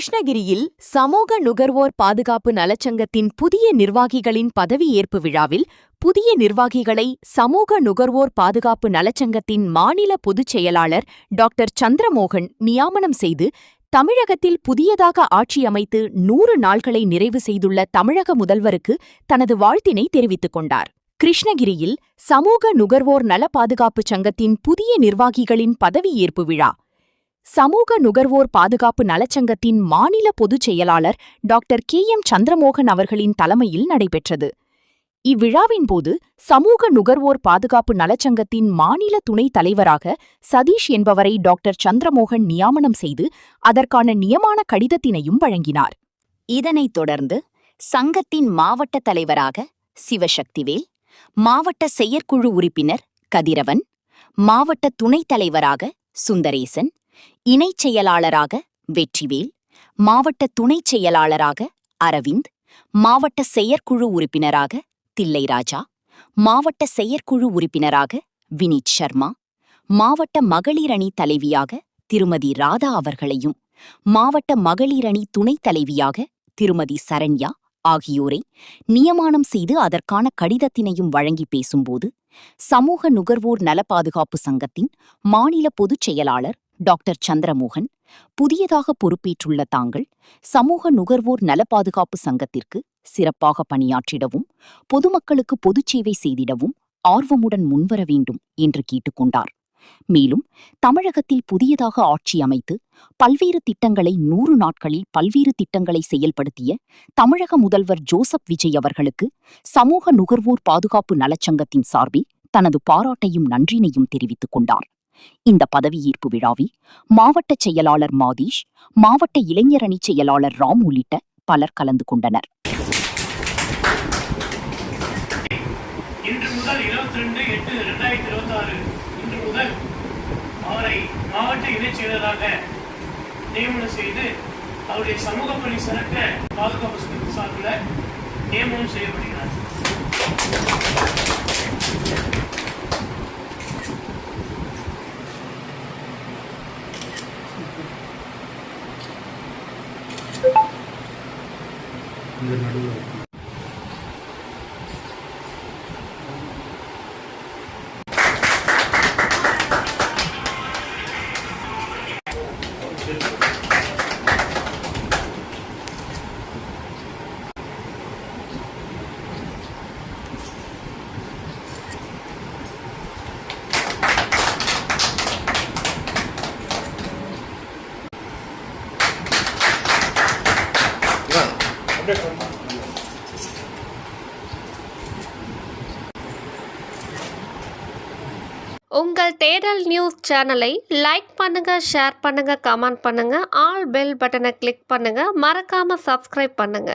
கிருஷ்ணகிரியில் சமூக நுகர்வோர் பாதுகாப்பு நலச்சங்கத்தின் புதிய நிர்வாகிகளின் பதவியேற்பு விழாவில் புதிய நிர்வாகிகளை சமூக நுகர்வோர் பாதுகாப்பு நலச்சங்கத்தின் மாநில பொதுச் செயலாளர் டாக்டர் சந்திரமோகன் நியாமனம் செய்து தமிழகத்தில் புதியதாக ஆட்சி அமைத்து 100 நாள்களை நிறைவு செய்துள்ள தமிழக முதல்வருக்கு தனது வாழ்த்தினை தெரிவித்துக் கொண்டார். கிருஷ்ணகிரியில் சமூக நுகர்வோர் நல பாதுகாப்பு சங்கத்தின் புதிய நிர்வாகிகளின் பதவியேற்பு விழா சமூக நுகர்வோர் பாதுகாப்பு நலச்சங்கத்தின் மாநில பொதுச் செயலாளர் டாக்டர் KM சந்திரமோகன் அவர்களின் தலைமையில் நடைபெற்றது. இவ்விழாவின் போது சமூக நுகர்வோர் பாதுகாப்பு நலச்சங்கத்தின் மாநில துணைத் தலைவராக சதீஷ் என்பவரை டாக்டர் சந்திரமோகன் நியாமனம் செய்து அதற்கான நியமன கடிதத்தினையும் வழங்கினார். இதனைத் தொடர்ந்து சங்கத்தின் மாவட்ட தலைவராக சிவசக்திவேல், மாவட்ட செயற்குழு உறுப்பினர் கதிரவன், மாவட்ட துணைத் தலைவராக சுந்தரேசன், இணைச் செயலாளராக வெற்றிவேல், மாவட்ட துணைச் செயலாளராக அரவிந்த், மாவட்ட செயற்குழு உறுப்பினராக தில்லைராஜா, மாவட்ட செயற்குழு உறுப்பினராக வினித் சர்மா, மாவட்ட மகளிரணி தலைவியாக திருமதி ராதா அவர்களையும் மாவட்ட மகளிரணி துணைத் தலைவியாக திருமதி சரண்யா ஆகியோரை நியமனம் செய்து அதற்கான கடிதத்தினையும் வழங்கி பேசும்போது சமூக நுகர்வோர் நல பாதுகாப்பு சங்கத்தின் மாநில பொதுச் செயலாளர் டாக்டர் சந்திரமோகன், புதியதாக பொறுப்பேற்றுள்ள தாங்கள் சமூக நுகர்வோர் நல பாதுகாப்பு சங்கத்திற்கு சிறப்பாக பணியாற்றிடவும் பொதுமக்களுக்கு பொதுச் சேவை செய்திடவும் ஆர்வமுடன் முன்வர வேண்டும் என்று கேட்டுக்கொண்டார். மேலும் தமிழகத்தில் புதியதாக ஆட்சி அமைத்து பல்வேறு திட்டங்களை 100 நாட்களில் பல்வேறு திட்டங்களை செயல்படுத்திய தமிழக முதல்வர் ஜோசப் விஜய் அவர்களுக்கு சமூக நுகர்வோர் பாதுகாப்பு நலச்சங்கத்தின் சார்பில் தனது பாராட்டையும் நன்றினையும் தெரிவித்துக் கொண்டார். இந்த பதவியேற்பு விழாவில் மாவட்ட செயலாளர் மாதீஷ், மாவட்ட இளைஞரணி செயலாளர் ராம் உள்ளிட்ட பலர் கலந்து கொண்டனர். இன்று முதல் 22/8/2026 இன்று முதல் அவரை மாவட்ட இணைச் செயலராக நியமனம் செய்து அவருடைய சமூக பணி சிறக்க பாதுகாப்பு சங்கத்தின் சார்பில் நியமனம் செய்யப்படுகிறார். உங்கள் தேடல் நியூஸ் சேனலை லைக் பண்ணுங்க, ஷேர் பண்ணுங்க, கமெண்ட் பண்ணுங்க, ஆல் பெல் பட்டனை கிளிக் பண்ணுங்க, மறக்காம சப்ஸ்கிரைப் பண்ணுங்க.